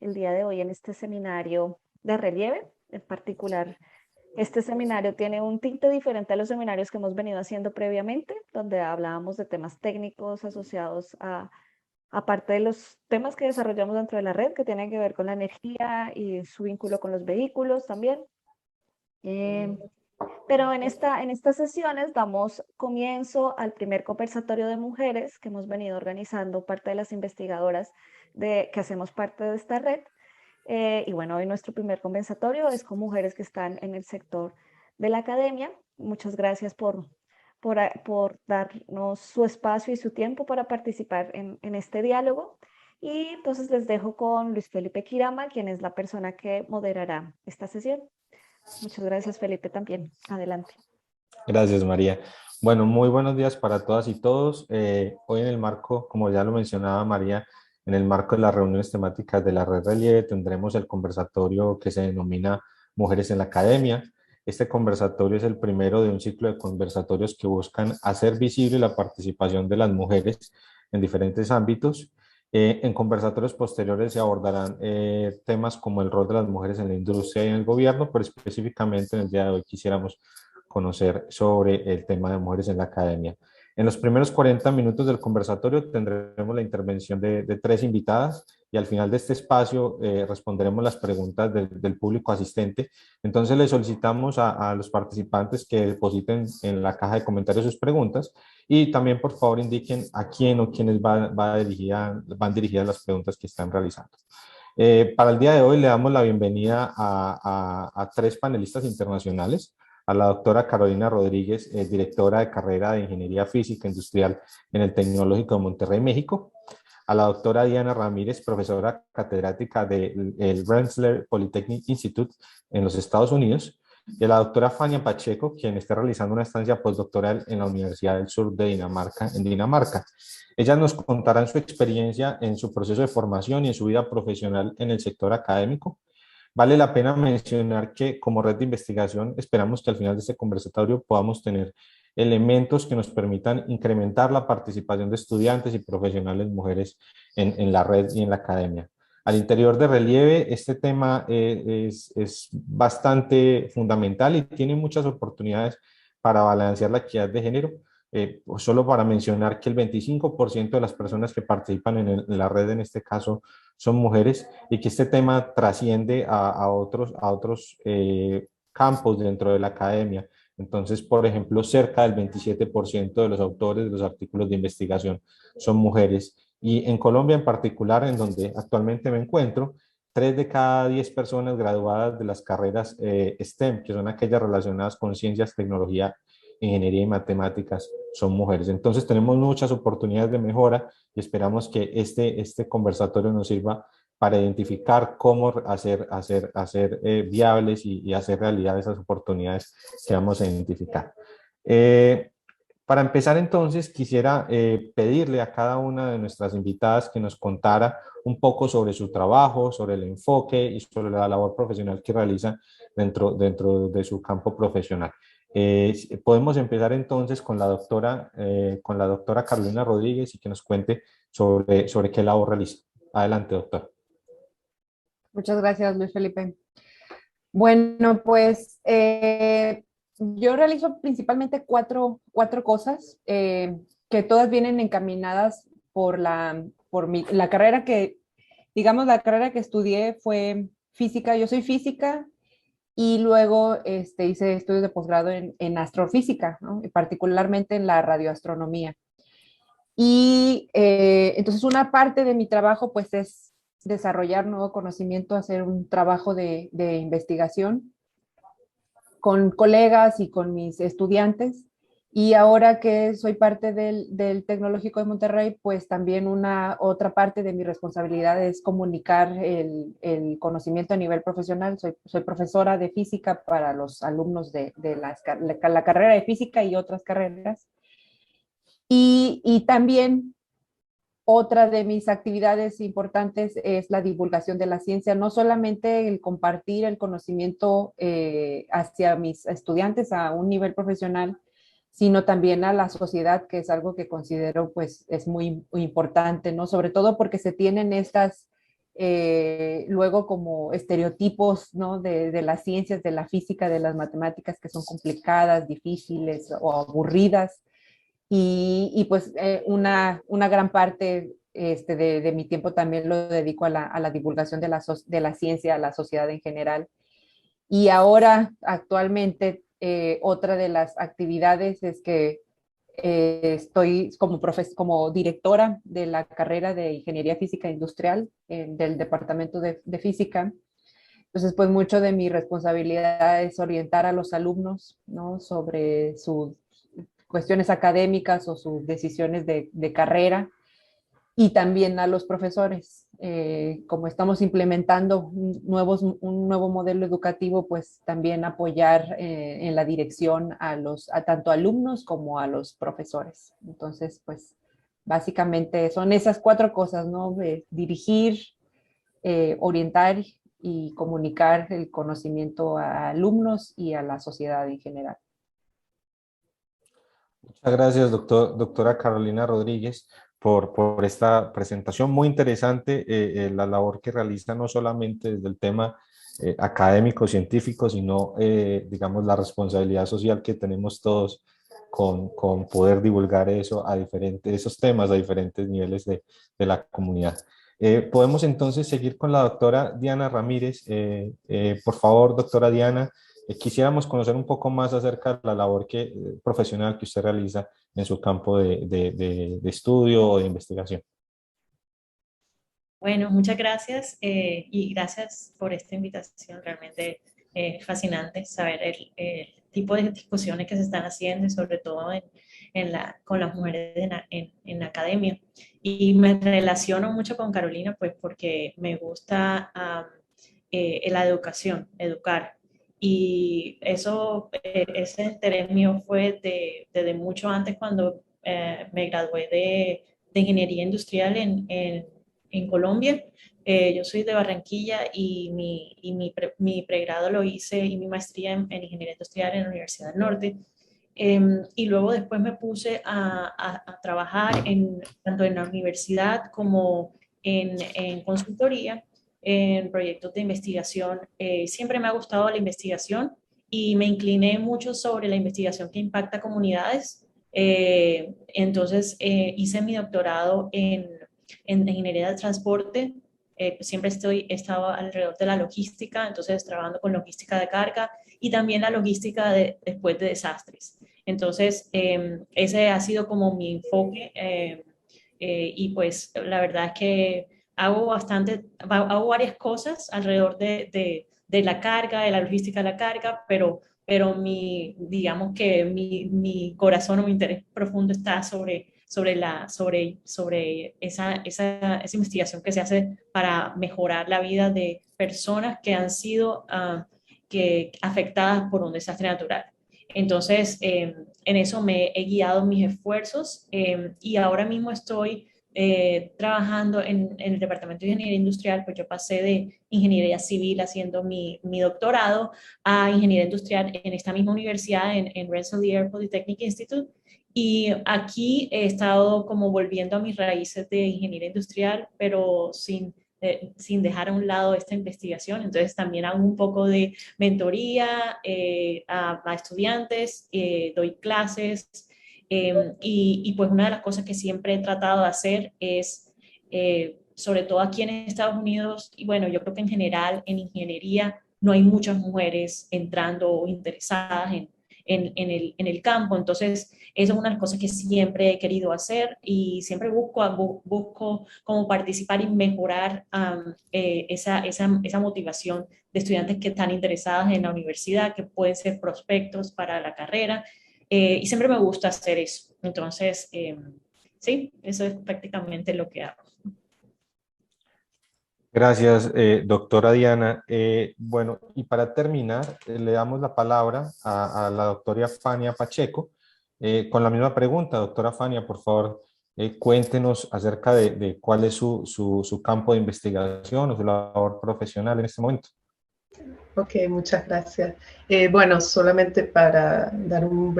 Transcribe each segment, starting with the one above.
el día de hoy en este seminario de relieve. En particular, este seminario tiene un tinte diferente a los seminarios que hemos venido haciendo previamente, donde hablábamos de temas técnicos asociados a aparte de los temas que desarrollamos dentro de la red, que tienen que ver con la energía y su vínculo con los vehículos también. Eh, pero en estas sesiones damos comienzo al primer conversatorio de mujeres que hemos venido organizando parte de las investigadoras que hacemos parte de esta red. Y bueno, hoy nuestro primer conversatorio es con mujeres que están en el sector de la academia. Muchas gracias por darnos su espacio y su tiempo para participar en este diálogo. Y entonces les dejo con Luis Felipe Quirama, quien es la persona que moderará esta sesión. Muchas gracias, Felipe, también. Adelante. Gracias, María. Bueno, muy buenos días para todas y todos. Hoy en el marco, como ya lo mencionaba María, en el marco de las reuniones temáticas de la Red Relieve tendremos el conversatorio que se denomina Mujeres en la Academia. Este conversatorio es el primero de un ciclo de conversatorios que buscan hacer visible la participación de las mujeres en diferentes ámbitos. En conversatorios posteriores se abordarán temas como el rol de las mujeres en la industria y en el gobierno, pero específicamente en el día de hoy quisiéramos conocer sobre el tema de mujeres en la academia. En los primeros 40 minutos del conversatorio tendremos la intervención de tres invitadas y al final de este espacio responderemos las preguntas del público asistente. Entonces le solicitamos a los participantes que depositen en la caja de comentarios sus preguntas y también por favor indiquen a quién o quiénes van dirigidas las preguntas que están realizando. Para el día de hoy le damos la bienvenida a tres panelistas internacionales, a la doctora Carolina Rodríguez, directora de carrera de Ingeniería Física Industrial en el Tecnológico de Monterrey, México, a la doctora Diana Ramírez, profesora catedrática del Rensselaer Polytechnic Institute en los Estados Unidos, y a la doctora Fania Pacheco, quien está realizando una estancia postdoctoral en la Universidad del Sur de Dinamarca, en Dinamarca. Ellas nos contarán su experiencia en su proceso de formación y en su vida profesional en el sector académico. Vale la pena mencionar que como red de investigación esperamos que al final de este conversatorio podamos tener elementos que nos permitan incrementar la participación de estudiantes y profesionales mujeres en la red y en la academia. Al interior de Relieve, este tema es bastante fundamental y tiene muchas oportunidades para balancear la equidad de género. Solo para mencionar que el 25% de las personas que participan en la red en este caso son mujeres y que este tema trasciende a otros campos dentro de la academia. Entonces, por ejemplo, cerca del 27% de los autores de los artículos de investigación son mujeres. Y en Colombia en particular, en donde actualmente me encuentro, 3 de cada 10 personas graduadas de las carreras STEM, que son aquellas relacionadas con ciencias, tecnología, ingeniería y matemáticas, son mujeres. Entonces tenemos muchas oportunidades de mejora y esperamos que este conversatorio nos sirva para identificar cómo hacer viables y hacer realidad esas oportunidades que vamos a identificar. Para empezar entonces quisiera pedirle a cada una de nuestras invitadas que nos contara un poco sobre su trabajo, sobre el enfoque y sobre la labor profesional que realiza dentro de su campo profesional. Podemos empezar entonces con la doctora Carolina Rodríguez y que nos cuente sobre qué labor realiza. Adelante, doctora. Muchas gracias, Luis Felipe. Bueno, pues yo realizo principalmente cuatro cosas que todas vienen encaminadas la carrera digamos, la carrera que estudié fue física. Yo soy física y luego hice estudios de posgrado en astrofísica, ¿no? Y particularmente en la radioastronomía. Y entonces una parte de mi trabajo pues es desarrollar nuevo conocimiento, hacer un trabajo de investigación con colegas y con mis estudiantes. Y ahora que soy parte del Tecnológico de Monterrey, pues también otra parte de mi responsabilidad es comunicar el conocimiento a nivel profesional. Soy profesora de física para los alumnos de la carrera de física y otras carreras. Y también otra de mis actividades importantes es la divulgación de la ciencia, no solamente el compartir el conocimiento hacia mis estudiantes a un nivel profesional, sino también a la sociedad, que es algo que considero pues es muy importante, ¿no? Sobre todo porque se tienen luego como estereotipos, ¿no? de las ciencias, de la física, de las matemáticas que son complicadas, difíciles o aburridas. Y pues una gran parte de mi tiempo también lo dedico a la divulgación de la ciencia, a la sociedad en general. Y ahora, actualmente, otra de las actividades es que estoy como directora de la carrera de Ingeniería Física Industrial del Departamento de Física. Entonces, pues mucho de mi responsabilidad es orientar a los alumnos, ¿no? Sobre sus cuestiones académicas o sus decisiones de carrera, y también a los profesores. Como estamos implementando un nuevo modelo educativo, pues también apoyar en la dirección a tanto alumnos como a los profesores. Entonces, pues básicamente son esas cuatro cosas, ¿no? Dirigir, orientar y comunicar el conocimiento a alumnos y a la sociedad en general. Muchas gracias, doctora Carolina Rodríguez, por esta presentación muy interesante, la labor que realiza no solamente desde el tema académico, científico, sino, digamos, la responsabilidad social que tenemos todos con poder divulgar eso esos temas a diferentes niveles de la comunidad. Podemos entonces seguir con la doctora Diana Ramírez. Por favor, doctora Diana. Quisiéramos conocer un poco más acerca de la labor profesional que usted realiza en su campo de estudio o de investigación. Bueno, muchas gracias y gracias por esta invitación. Realmente fascinante saber el tipo de discusiones que se están haciendo y sobre todo con las mujeres en la academia. Y me relaciono mucho con Carolina pues porque me gusta la educación, educar. Y ese interés mío fue desde mucho antes cuando me gradué de ingeniería industrial en Colombia. Yo soy de Barranquilla y mi pregrado lo hice y mi maestría en ingeniería industrial en la Universidad del Norte. Y luego después me puse a trabajar tanto en la universidad como en consultoría, en proyectos de investigación. Siempre me ha gustado la investigación y me incliné mucho sobre la investigación que impacta comunidades. Entonces hice mi doctorado en ingeniería de transporte. Siempre he estado alrededor de la logística, entonces trabajando con logística de carga y también la logística después de desastres. Entonces, ese ha sido como mi enfoque y pues la verdad es que hago varias cosas alrededor de la carga, de la logística de la carga, pero digamos que mi corazón o mi interés profundo está sobre esa investigación que se hace para mejorar la vida de personas que han sido afectadas por un desastre natural. Entonces, en eso me he guiado mis esfuerzos y ahora mismo estoy trabajando en el Departamento de Ingeniería Industrial. Pues yo pasé de Ingeniería Civil haciendo mi doctorado a Ingeniería Industrial en esta misma universidad, en Rensselaer Polytechnic Institute. Y aquí he estado como volviendo a mis raíces de ingeniería industrial, pero sin dejar a un lado esta investigación. Entonces también hago un poco de mentoría a estudiantes, doy clases y pues una de las cosas que siempre he tratado de hacer es, sobre todo aquí en Estados Unidos, y bueno, yo creo que en general en ingeniería no hay muchas mujeres entrando o interesadas en el campo. Entonces, eso es una de las cosas que siempre he querido hacer y siempre busco cómo participar y mejorar esa motivación de estudiantes que están interesadas en la universidad, que pueden ser prospectos para la carrera. Y siempre me gusta hacer eso. Entonces, sí, eso es prácticamente lo que hago. Gracias, doctora Diana. Bueno, y para terminar, le damos la palabra a la doctora Fania Pacheco con la misma pregunta. Doctora Fania, por favor, cuéntenos acerca de cuál es su campo de investigación o su labor profesional en este momento. Ok, muchas gracias. Bueno, solamente para dar una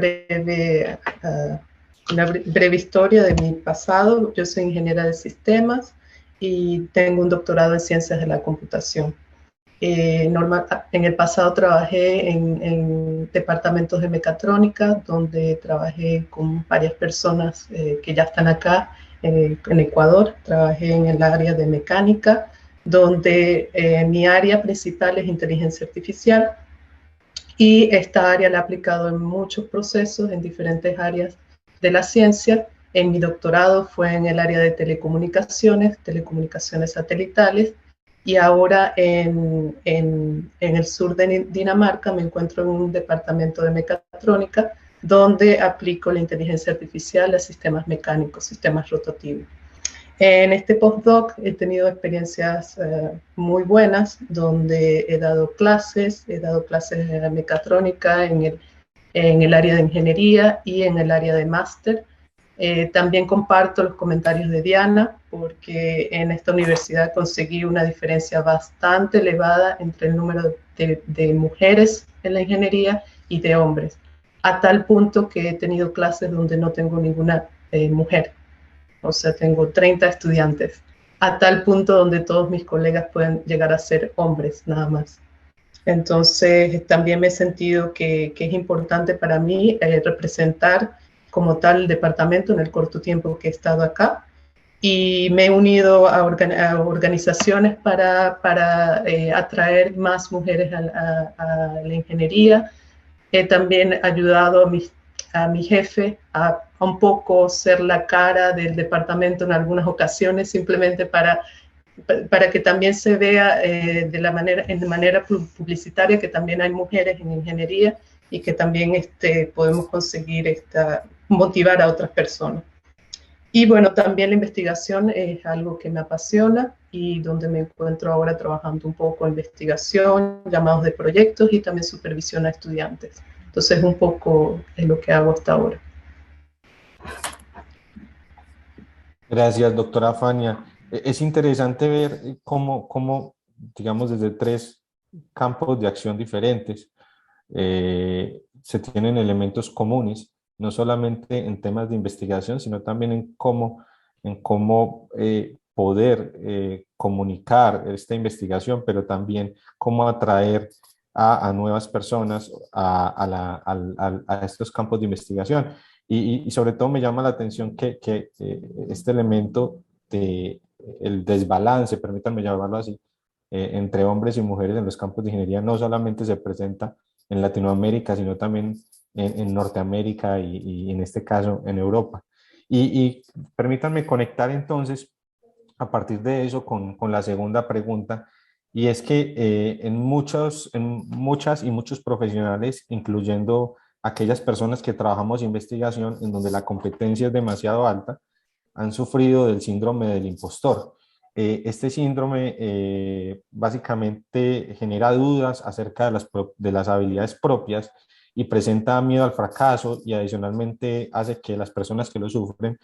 breve historia de mi pasado. Yo soy ingeniera de sistemas. y tengo un doctorado en ciencias de la computación. En el pasado trabajé en departamentos de mecatrónica, donde trabajé con varias personas que ya están acá en Ecuador. Trabajé en el área de mecánica, donde mi área principal es inteligencia artificial, y esta área la he aplicado en muchos procesos, en diferentes áreas de la ciencia. En mi doctorado fue en el área de telecomunicaciones satelitales, y ahora en el sur de Dinamarca me encuentro en un departamento de mecatrónica donde aplico la inteligencia artificial a sistemas mecánicos, sistemas rotativos. En este postdoc he tenido experiencias muy buenas, donde he dado clases de mecatrónica en el área de ingeniería y en el área de máster. También comparto los comentarios de Diana, porque en esta universidad conseguí una diferencia bastante elevada entre el número de mujeres en la ingeniería y de hombres, a tal punto que he tenido clases donde no tengo ninguna mujer. O sea, tengo 30 estudiantes, a tal punto donde todos mis colegas pueden llegar a ser hombres nada más. Entonces, también me he sentido que es importante para mí representar como tal el departamento en el corto tiempo que he estado acá, y me he unido a organizaciones para atraer más mujeres a la ingeniería. He también ayudado a mi jefe a un poco ser la cara del departamento en algunas ocasiones, simplemente para que también se vea de manera publicitaria que también hay mujeres en ingeniería, y que también podemos conseguir motivar a otras personas. Y bueno, también la investigación es algo que me apasiona, y donde me encuentro ahora trabajando un poco en investigación, llamados de proyectos, y también supervisión a estudiantes. Entonces, un poco es lo que hago hasta ahora. Gracias, doctora Fania. Es interesante ver cómo, digamos, desde tres campos de acción diferentes se tienen elementos comunes, no solamente en temas de investigación, sino también en cómo poder comunicar esta investigación, pero también cómo atraer a nuevas personas a estos campos de investigación. Y sobre todo me llama la atención que este elemento de el desbalance, permítanme llamarlo así, entre hombres y mujeres en los campos de ingeniería no solamente se presenta en Latinoamérica, sino también en Norteamérica y en este caso en Europa. Y permítanme conectar entonces a partir de eso con la segunda pregunta, y es que en muchas y muchos profesionales, incluyendo aquellas personas que trabajamos investigación en donde la competencia es demasiado alta, han sufrido del síndrome del impostor. Este síndrome básicamente genera dudas acerca de las habilidades propias y presenta miedo al fracaso, y adicionalmente hace que las personas que lo sufren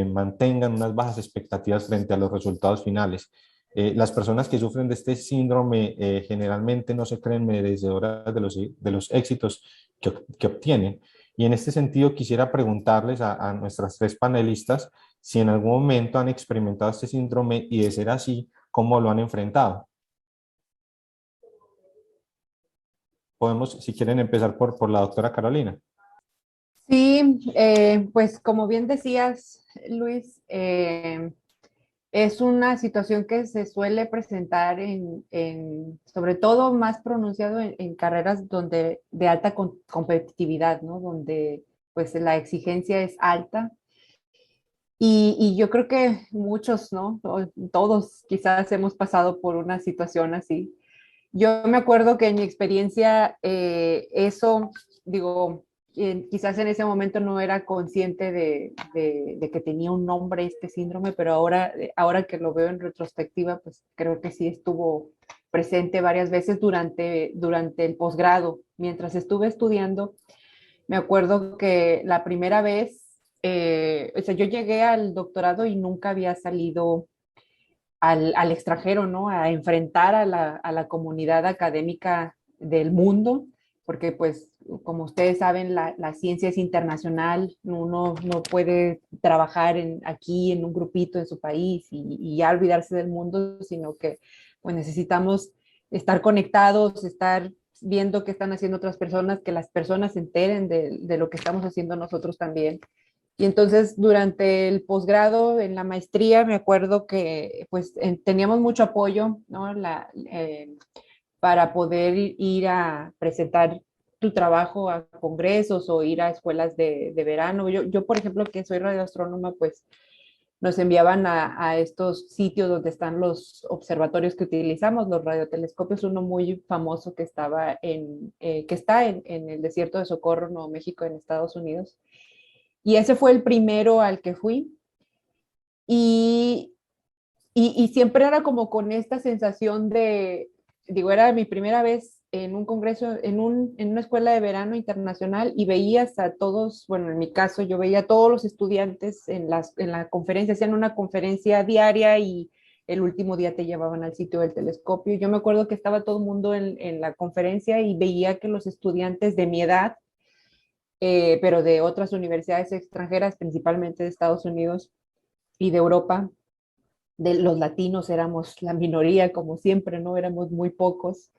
mantengan unas bajas expectativas frente a los resultados finales. Las personas que sufren de este síndrome generalmente no se creen merecedoras de los éxitos que obtienen. Y en este sentido quisiera preguntarles a nuestras tres panelistas si en algún momento han experimentado este síndrome, y de ser así, ¿cómo lo han enfrentado? Podemos, si quieren, empezar por la doctora Carolina. Sí, pues como bien decías, Luis, es una situación que se suele presentar sobre todo más pronunciado en carreras de alta competitividad, ¿no? Donde pues la exigencia es alta. Y yo creo que muchos, ¿no? Todos quizás hemos pasado por una situación así. Yo me acuerdo que en mi experiencia eso, digo, quizás en ese momento no era consciente de que tenía un nombre este síndrome, pero ahora que lo veo en retrospectiva, pues creo que sí estuvo presente varias veces durante el posgrado. Mientras estuve estudiando, me acuerdo que la primera vez, o sea, yo llegué al doctorado y nunca había salido al extranjero, ¿no? A enfrentar a la comunidad académica del mundo, porque pues como ustedes saben, la ciencia es internacional, uno no puede trabajar aquí en un grupito en su país y ya olvidarse del mundo, sino que pues necesitamos estar conectados, estar viendo qué están haciendo otras personas, que las personas se enteren de lo que estamos haciendo nosotros también. Y entonces durante el posgrado, en la maestría, me acuerdo que pues teníamos mucho apoyo, ¿no? Para poder ir a presentar tu trabajo a congresos o ir a escuelas de verano. Yo, por ejemplo, que soy radioastrónoma, pues nos enviaban a estos sitios donde están los observatorios que utilizamos, los radiotelescopios, uno muy famoso que estaba que está en el desierto de Socorro, Nuevo México, en Estados Unidos. Y ese fue el primero al que fui. Y, y siempre era como con esta sensación de, digo, era mi primera vez en un congreso, en una escuela de verano internacional y veías a todos, bueno, en mi caso yo veía a todos los estudiantes en la conferencia, hacían una conferencia diaria y el último día te llevaban al sitio del telescopio. Yo me acuerdo que estaba todo el mundo en la conferencia y veía que los estudiantes de mi edad, pero de otras universidades extranjeras, principalmente de Estados Unidos y de Europa, de los latinos éramos la minoría, como siempre, ¿no? Éramos muy pocos.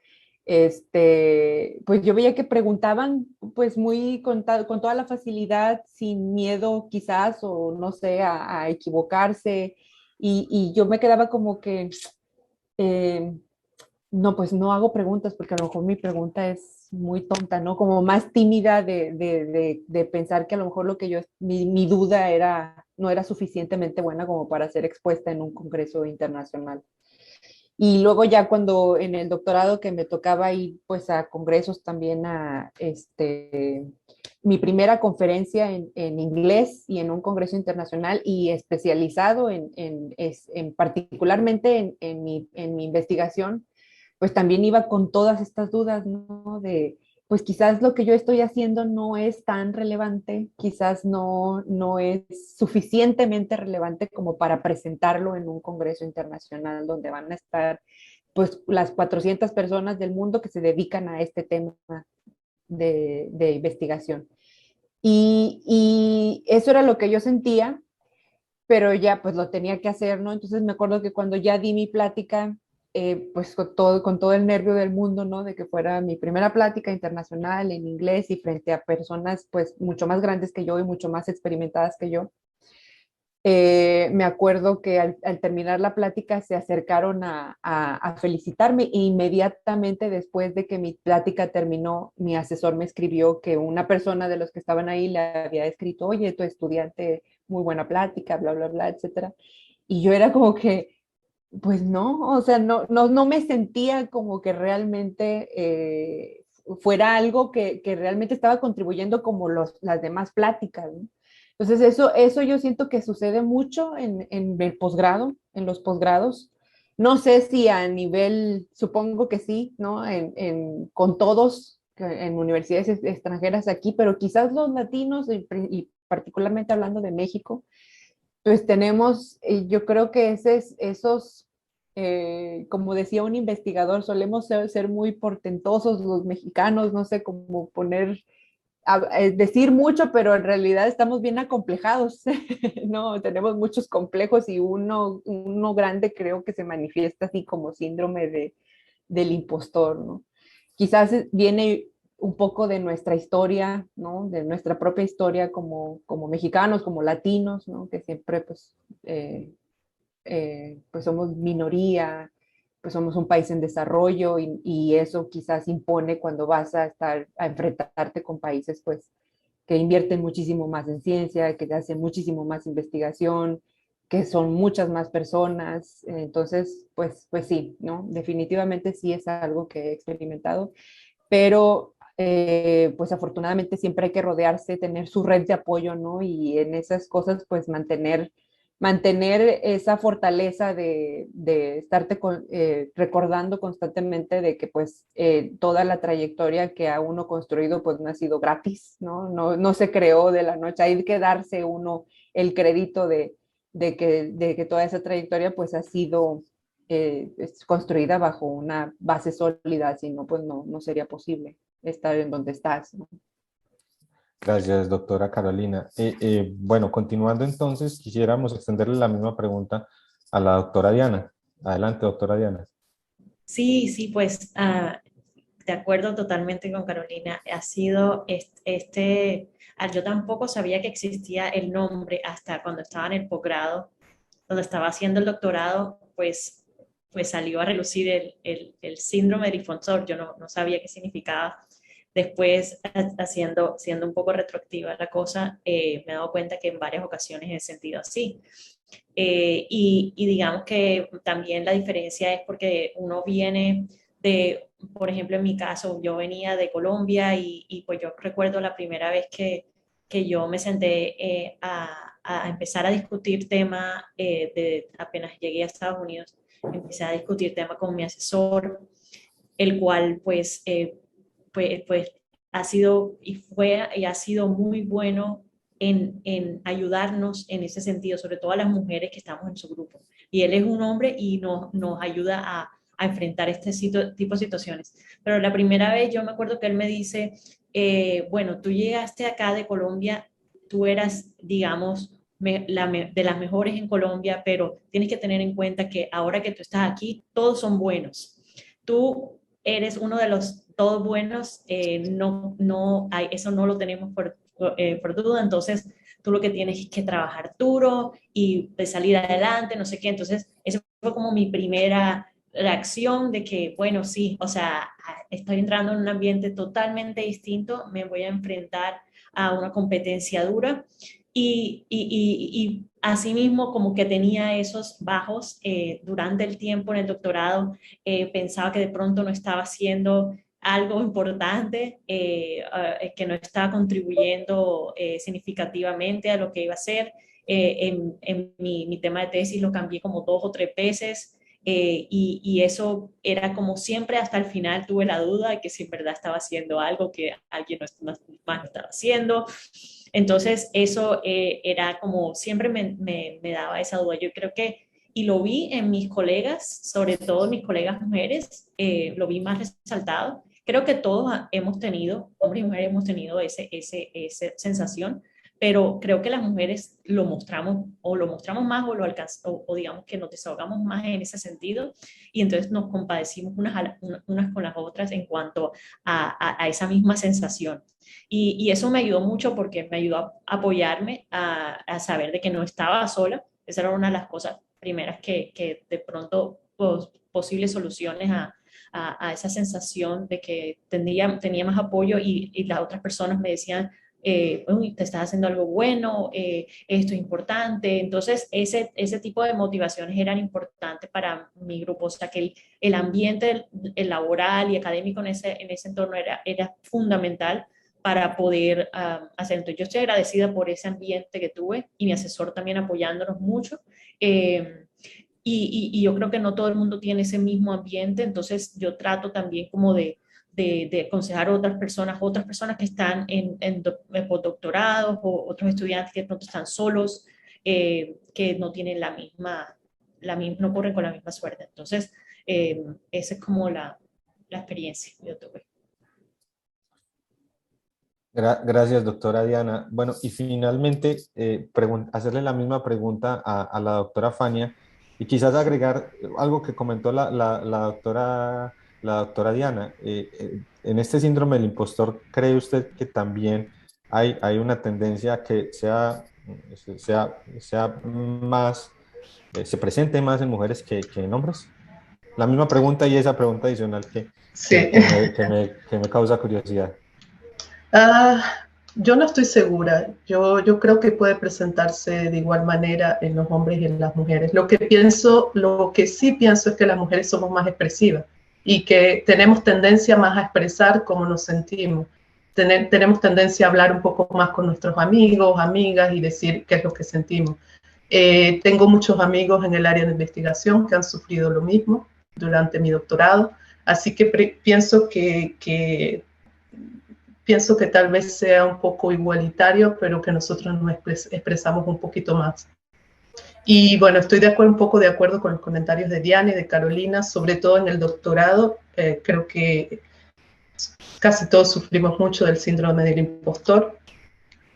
Pues yo veía que preguntaban, pues muy con toda la facilidad, sin miedo quizás, o no sé, a equivocarse. Y yo me quedaba como que, eh, no, pues no hago preguntas porque a lo mejor mi pregunta es muy tonta, ¿no? Como más tímida de pensar que a lo mejor lo que mi duda no era suficientemente buena como para ser expuesta en un congreso internacional. Y luego ya cuando en el doctorado que me tocaba ir pues a congresos también mi primera conferencia en inglés y en un congreso internacional y especializado en particularmente en mi investigación, pues también iba con todas estas dudas, ¿no? Pues quizás lo que yo estoy haciendo no es tan relevante, quizás no es suficientemente relevante como para presentarlo en un congreso internacional donde van a estar pues las 400 personas del mundo que se dedican a este tema de investigación. Y eso era lo que yo sentía, pero ya pues lo tenía que hacer, ¿no? Entonces me acuerdo que cuando ya di mi plática, pues con todo el nervio del mundo, ¿no? De que fuera mi primera plática internacional en inglés y frente a personas pues mucho más grandes que yo y mucho más experimentadas que yo. Me acuerdo que al terminar la plática se acercaron a felicitarme e inmediatamente después de que mi plática terminó, mi asesor me escribió que una persona de los que estaban ahí le había escrito, oye, tu estudiante, muy buena plática, bla, bla, bla, etcétera. Y yo era como que, pues no, o sea, no me sentía como que realmente fuera algo que realmente estaba contribuyendo como las demás pláticas, ¿no? Entonces, eso yo siento que sucede mucho en el posgrado, en los posgrados. No sé si a nivel, supongo que sí, ¿no? Con todos en universidades extranjeras aquí, pero quizás los latinos, y particularmente hablando de México, pues tenemos, yo creo que esos, como decía un investigador, solemos ser muy portentosos los mexicanos, no sé, cómo decir mucho, pero en realidad estamos bien acomplejados, ¿no? Tenemos muchos complejos y uno grande creo que se manifiesta así como síndrome del impostor, ¿no? Quizás viene un poco de nuestra historia, ¿no? De nuestra propia historia como mexicanos, como latinos, ¿no? Que siempre pues somos minoría, pues somos un país en desarrollo y eso quizás impone cuando vas a enfrentarte con países pues que invierten muchísimo más en ciencia, que hacen muchísimo más investigación, que son muchas más personas. Entonces, pues sí, ¿no? Definitivamente sí es algo que he experimentado, pero pues afortunadamente siempre hay que rodearse, tener su red de apoyo, ¿no? Y en esas cosas, pues mantener esa fortaleza de estarte recordando constantemente de que pues toda la trayectoria que a uno construido pues no ha sido gratis, ¿no? No se creó de la noche, hay que darse uno el crédito de que toda esa trayectoria pues ha sido es construida bajo una base sólida, si no pues no sería posible estar en donde estás, ¿no? Gracias, doctora Carolina. Bueno, continuando entonces, quisiéramos extenderle la misma pregunta a la doctora Diana. Adelante, doctora Diana. Sí, sí, pues de acuerdo totalmente con Carolina. Ha sido yo tampoco sabía que existía el nombre hasta cuando estaba en el posgrado, cuando estaba haciendo el doctorado, pues salió a relucir el síndrome de Lifontzor. Yo no sabía qué significaba. Después, siendo un poco retroactiva la cosa, me he dado cuenta que en varias ocasiones he sentido así. Y digamos que también la diferencia es porque uno viene por ejemplo, en mi caso, yo venía de Colombia y pues yo recuerdo la primera vez que yo me senté a empezar a discutir temas, apenas llegué a Estados Unidos, empecé a discutir temas con mi asesor, el cual pues ha sido y ha sido muy bueno en ayudarnos en ese sentido, sobre todo a las mujeres que estamos en su grupo. Y él es un hombre y nos ayuda a enfrentar este tipo de situaciones. Pero la primera vez yo me acuerdo que él me dice, bueno, tú llegaste acá de Colombia, tú eras, digamos, de las mejores en Colombia, pero tienes que tener en cuenta que ahora que tú estás aquí, todos son buenos. Tú eres uno de los todos buenos, eso no lo tenemos por duda, entonces tú lo que tienes es que trabajar duro y de salir adelante, no sé qué. Entonces, eso fue como mi primera reacción de que, bueno, sí, o sea, estoy entrando en un ambiente totalmente distinto, me voy a enfrentar a una competencia dura y asimismo como que tenía esos bajos durante el tiempo en el doctorado, pensaba que de pronto no estaba haciendo algo importante, que no estaba contribuyendo significativamente a lo que iba a hacer. En mi tema de tesis lo cambié como 2 o 3 veces. Y eso era como siempre, hasta el final tuve la duda de que si en verdad estaba haciendo algo que alguien más estaba haciendo. Entonces eso era como siempre me daba esa duda. Yo creo que, y lo vi en mis colegas, sobre todo mis colegas mujeres, lo vi más resaltado. Creo que todos hemos tenido, hombres y mujeres hemos tenido esa sensación, pero creo que las mujeres lo mostramos más o digamos que nos desahogamos más en ese sentido y entonces nos compadecimos unas con las otras en cuanto a esa misma sensación. Y eso me ayudó mucho porque me ayudó a apoyarme, a saber de que no estaba sola. Esa era una de las cosas primeras que de pronto posibles soluciones a esa sensación de que tenía más apoyo y las otras personas me decían, te estás haciendo algo bueno, esto es importante. Entonces, ese tipo de motivaciones eran importantes para mi grupo. O sea, que el ambiente el laboral y académico en ese entorno era fundamental para poder hacer. Entonces, yo estoy agradecida por ese ambiente que tuve y mi asesor también apoyándonos mucho. Y yo creo que no todo el mundo tiene ese mismo ambiente, entonces yo trato también como de aconsejar a otras personas que están en postdoctorados o otros estudiantes que de pronto están solos, que no tienen no corren con la misma suerte. Entonces, esa es como la experiencia que yo tuve. Gracias, doctora Diana. Bueno, y finalmente, hacerle la misma pregunta a la doctora Fania y quizás agregar algo que comentó la doctora Diana. En este síndrome del impostor, ¿cree usted que también hay una tendencia a que sea más, se presente más en mujeres que en hombres? La misma pregunta y esa pregunta adicional Sí. que me causa curiosidad. Yo no estoy segura. Yo creo que puede presentarse de igual manera en los hombres y en las mujeres. Lo que sí pienso es que las mujeres somos más expresivas y que tenemos tendencia más a expresar cómo nos sentimos. Tenemos tendencia a hablar un poco más con nuestros amigos, amigas y decir qué es lo que sentimos. Tengo muchos amigos en el área de investigación que han sufrido lo mismo durante mi doctorado, así que pienso que tal vez sea un poco igualitario, pero que nosotros nos expresamos un poquito más. Y bueno, estoy un poco de acuerdo con los comentarios de Diana y de Carolina, sobre todo en el doctorado. Creo que casi todos sufrimos mucho del síndrome del impostor.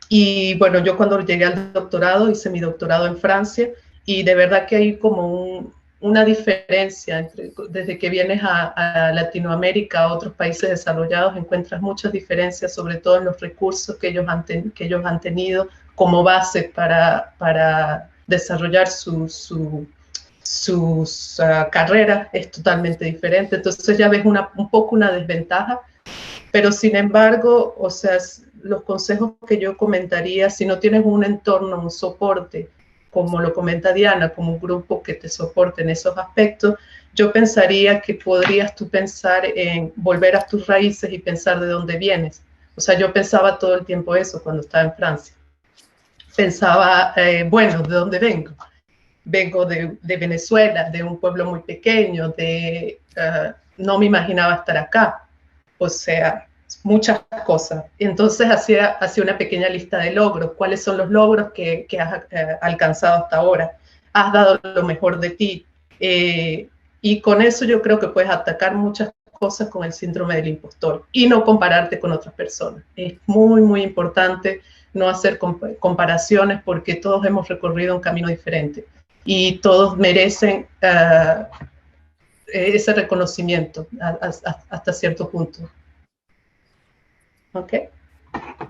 Y bueno, yo cuando llegué al doctorado, hice mi doctorado en Francia, y de verdad que hay como una diferencia desde que vienes a Latinoamérica, a otros países desarrollados, encuentras muchas diferencias, sobre todo en los recursos que ellos han tenido como base para desarrollar sus carreras, es totalmente diferente. Entonces ya ves un poco una desventaja, pero sin embargo, o sea, los consejos que yo comentaría, si no tienes un entorno, un soporte, como lo comenta Diana, como un grupo que te soporte en esos aspectos, yo pensaría que podrías tú pensar en volver a tus raíces y pensar de dónde vienes. O sea, yo pensaba todo el tiempo eso cuando estaba en Francia. Pensaba, bueno, ¿de dónde vengo? Vengo de Venezuela, de un pueblo muy pequeño, no me imaginaba estar acá. O sea, muchas cosas. Y entonces hacía una pequeña lista de logros. ¿Cuáles son los logros que has alcanzado hasta ahora? Has dado lo mejor de ti. Y con eso yo creo que puedes atacar muchas cosas con el síndrome del impostor y no compararte con otras personas. Es muy, muy importante no hacer comparaciones, porque todos hemos recorrido un camino diferente y todos merecen ese reconocimiento hasta cierto punto. ¿Ok?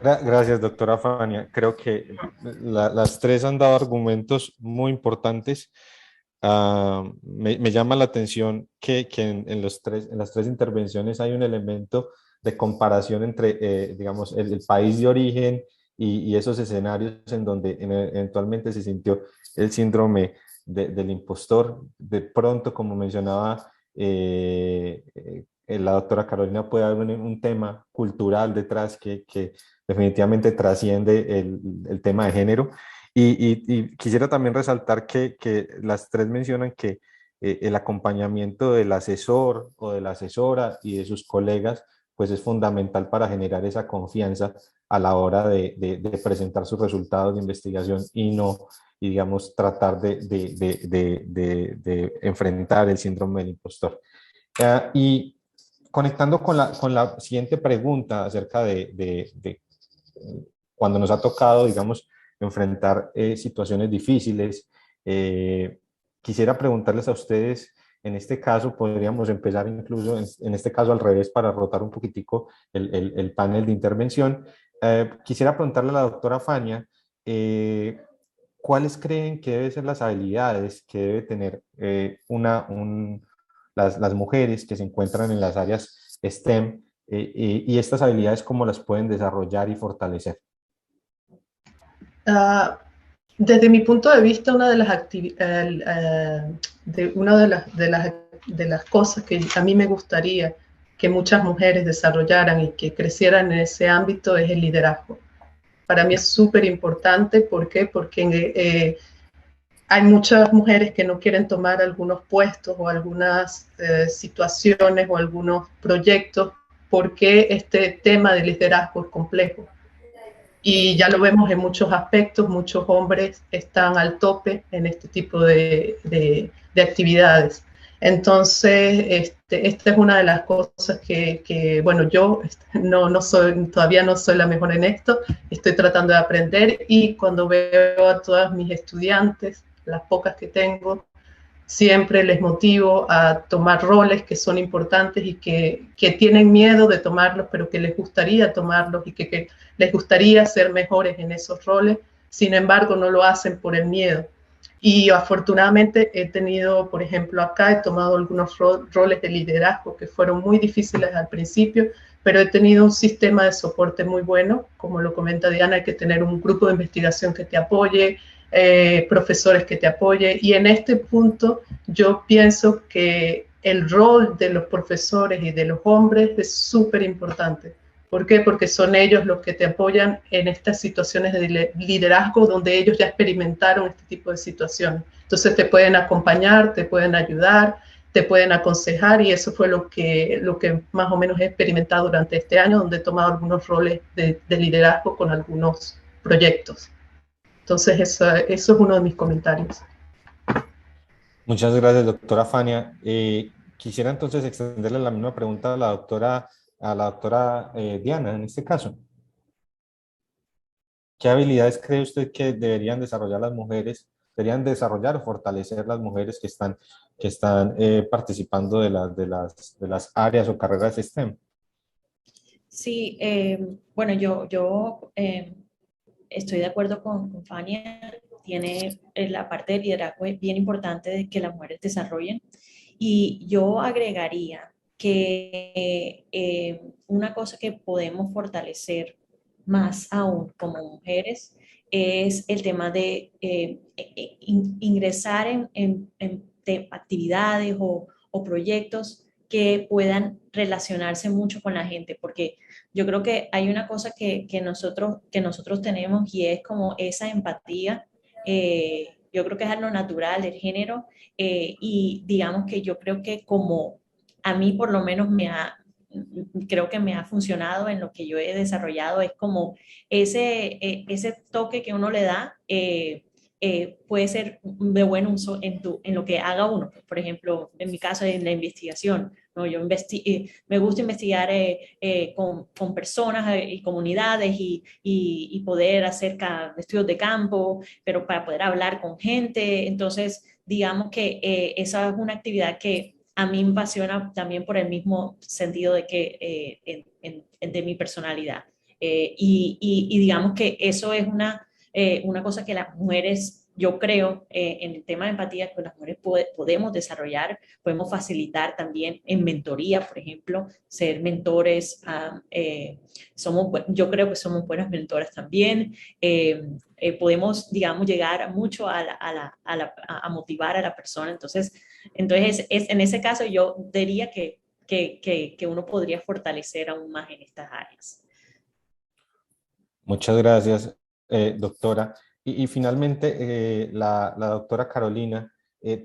Gracias, doctora Fania. Creo que las tres han dado argumentos muy importantes. Me llama la atención que en las tres intervenciones hay un elemento de comparación entre, digamos, el país de origen y esos escenarios en donde eventualmente se sintió el síndrome del impostor. De pronto, como mencionaba la doctora Carolina, puede haber un tema cultural detrás que definitivamente trasciende el tema de género. Y quisiera también resaltar que las tres mencionan que el acompañamiento del asesor o de la asesora y de sus colegas pues es fundamental para generar esa confianza a la hora de presentar sus resultados de investigación y digamos, tratar de enfrentar el síndrome del impostor. Y conectando con la siguiente pregunta acerca de cuando nos ha tocado, digamos, enfrentar situaciones difíciles, quisiera preguntarles a ustedes, en este caso podríamos empezar incluso en este caso al revés para rotar un poquitico el panel de intervención. Quisiera preguntarle a la doctora Fania, ¿cuáles creen que deben ser las habilidades que debe tener las mujeres que se encuentran en las áreas STEM y estas habilidades cómo las pueden desarrollar y fortalecer? Desde mi punto de vista, una de las cosas que a mí me gustaría que muchas mujeres desarrollaran y que crecieran en ese ámbito es el liderazgo. Para mí es súper importante. ¿Por qué? Porque hay muchas mujeres que no quieren tomar algunos puestos o algunas situaciones o algunos proyectos porque este tema de liderazgo es complejo. Y ya lo vemos en muchos aspectos, muchos hombres están al tope en este tipo de actividades. Entonces, esta es una de las cosas que bueno, yo todavía no soy la mejor en esto, estoy tratando de aprender, y cuando veo a todas mis estudiantes, las pocas que tengo, siempre les motivo a tomar roles que son importantes y que tienen miedo de tomarlos, pero que les gustaría tomarlos y que les gustaría ser mejores en esos roles. Sin embargo, no lo hacen por el miedo. Y afortunadamente he tenido, por ejemplo, acá he tomado algunos roles de liderazgo que fueron muy difíciles al principio, pero he tenido un sistema de soporte muy bueno. Como lo comenta Diana, hay que tener un grupo de investigación que te apoye, profesores que te apoyen, y en este punto yo pienso que el rol de los profesores y de los hombres es súper importante. ¿Por qué? Porque son ellos los que te apoyan en estas situaciones de liderazgo donde ellos ya experimentaron este tipo de situaciones. Entonces te pueden acompañar, te pueden ayudar, te pueden aconsejar, y eso fue lo que más o menos he experimentado durante este año, donde he tomado algunos roles de liderazgo con algunos proyectos. Entonces, eso es uno de mis comentarios. Muchas gracias, doctora Fania. Quisiera entonces extenderle la misma pregunta a la doctora a la doctora Diana en este caso. ¿Qué habilidades cree usted que deberían desarrollar las mujeres, deberían desarrollar o fortalecer las mujeres que están participando de las áreas o carreras STEM? Sí, bueno, yo estoy de acuerdo con Fania, tiene la parte de liderazgo es bien importante de que las mujeres desarrollen y yo agregaría que una cosa que podemos fortalecer más aún como mujeres es el tema de ingresar en actividades o proyectos que puedan relacionarse mucho con la gente, porque yo creo que hay una cosa que nosotros tenemos y es como esa empatía. Yo creo que es algo natural del género y digamos que yo creo que como a mí por lo menos creo que me ha funcionado en lo que yo he desarrollado, es como ese toque que uno le da. Puede ser de buen uso en lo que haga uno. Por ejemplo, en mi caso, en la investigación. ¿No? Me gusta investigar con personas y comunidades y poder hacer estudios de campo, pero para poder hablar con gente. Entonces, digamos que esa es una actividad que a mí me apasiona también por el mismo sentido de que de mi personalidad. Y digamos que eso es una cosa que las mujeres, yo creo, en el tema de empatía, que las mujeres podemos desarrollar, podemos facilitar también en mentoría, por ejemplo, ser mentores. Yo creo que somos buenas mentoras también. Podemos, digamos, llegar mucho a motivar a la persona. Entonces en ese caso yo diría que uno podría fortalecer aún más en estas áreas. Muchas gracias, doctora. Y finalmente, la doctora Carolina,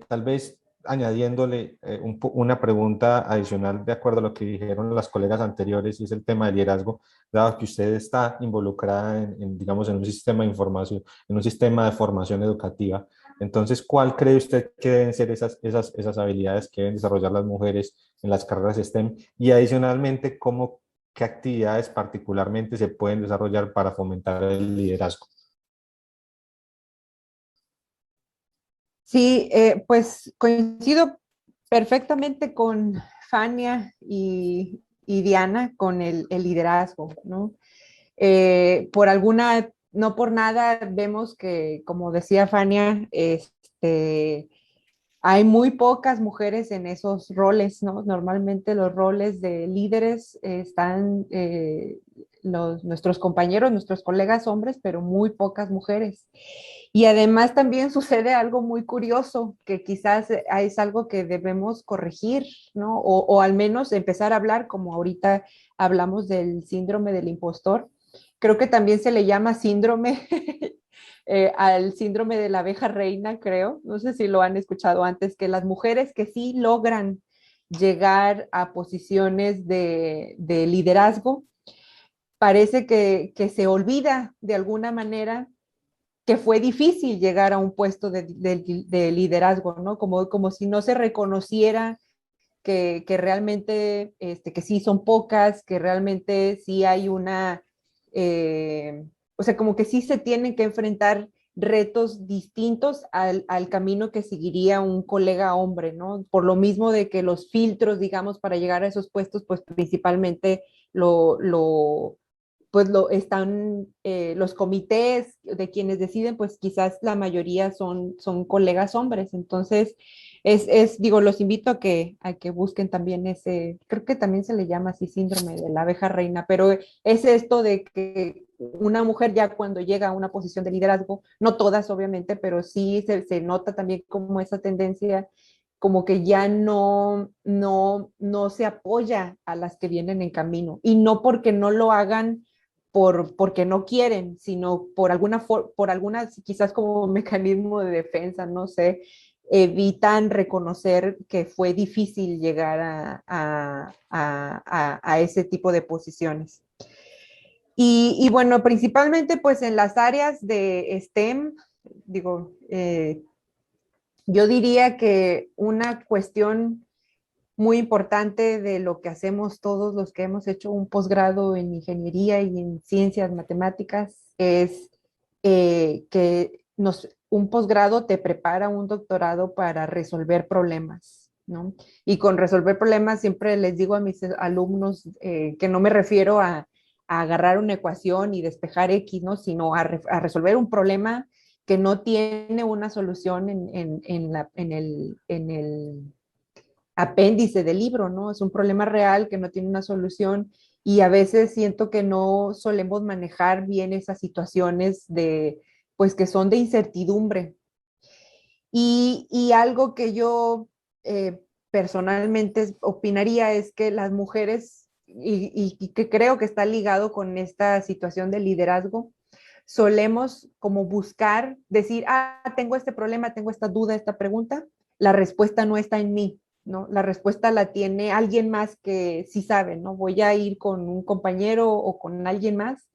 tal vez añadiéndole una pregunta adicional de acuerdo a lo que dijeron las colegas anteriores, y es el tema del liderazgo, dado que usted está involucrada digamos, en un sistema de información, en un sistema de formación educativa. Entonces, ¿cuál cree usted que deben ser esas habilidades que deben desarrollar las mujeres en las carreras STEM? Y adicionalmente, ¿qué actividades particularmente se pueden desarrollar para fomentar el liderazgo? Sí, pues coincido perfectamente con Fania y Diana con el liderazgo, ¿no? No por nada vemos que, como decía Fania, hay muy pocas mujeres en esos roles, ¿no? Normalmente los roles de líderes están nuestros compañeros, nuestros colegas hombres, pero muy pocas mujeres. Y además también sucede algo muy curioso, que quizás es algo que debemos corregir, ¿no? O al menos empezar a hablar, como ahorita hablamos del síndrome del impostor. Creo que también se le llama síndrome al síndrome de la abeja reina, creo. No sé si lo han escuchado antes, que las mujeres que sí logran llegar a posiciones de liderazgo, parece que se olvida de alguna manera que fue difícil llegar a un puesto de liderazgo, ¿no? Como si no se reconociera que realmente, que sí son pocas, que realmente sí hay o sea, como que sí se tienen que enfrentar retos distintos al camino que seguiría un colega hombre, ¿no? Por lo mismo de que los filtros, digamos, para llegar a esos puestos, pues principalmente pues lo están los comités de quienes deciden, pues quizás la mayoría son colegas hombres. Entonces, digo, los invito a que busquen también creo que también se le llama así síndrome de la abeja reina, pero es esto de que una mujer ya cuando llega a una posición de liderazgo, no todas obviamente, pero sí se nota también como esa tendencia como que ya no se apoya a las que vienen en camino, y no porque no lo hagan porque no quieren, sino por alguna quizás como mecanismo de defensa, no sé, evitan reconocer que fue difícil llegar a ese tipo de posiciones. Y bueno, principalmente pues en las áreas de STEM, digo, yo diría que una cuestión muy importante de lo que hacemos todos los que hemos hecho un posgrado en ingeniería y en ciencias matemáticas es que un posgrado te prepara un doctorado para resolver problemas, ¿no? Y con resolver problemas siempre les digo a mis alumnos que no me refiero a agarrar una ecuación y despejar X, ¿no? Sino a resolver un problema que no tiene una solución en el apéndice del libro, ¿no? Es un problema real que no tiene una solución y a veces siento que no solemos manejar bien esas situaciones de, pues que son de incertidumbre. Y algo que yo personalmente opinaría es que las mujeres, y que creo que está ligado con esta situación de liderazgo, solemos como buscar, decir, ah, tengo este problema, tengo esta duda, esta pregunta, la respuesta no está en mí, ¿no? La respuesta la tiene alguien más que sí sabe, ¿no? Voy a ir con un compañero o con alguien más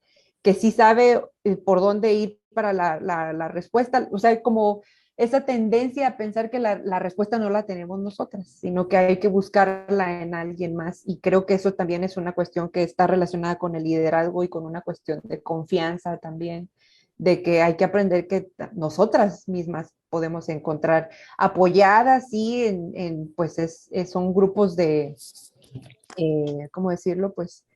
que sí sabe por dónde ir para la respuesta, o sea, como esa tendencia a pensar que la respuesta no la tenemos nosotras, sino que hay que buscarla en alguien más. Y creo que eso también es una cuestión que está relacionada con el liderazgo y con una cuestión de confianza también, de que hay que aprender que nosotras mismas podemos encontrar apoyadas, sí, pues son grupos de, ¿cómo decirlo? Pues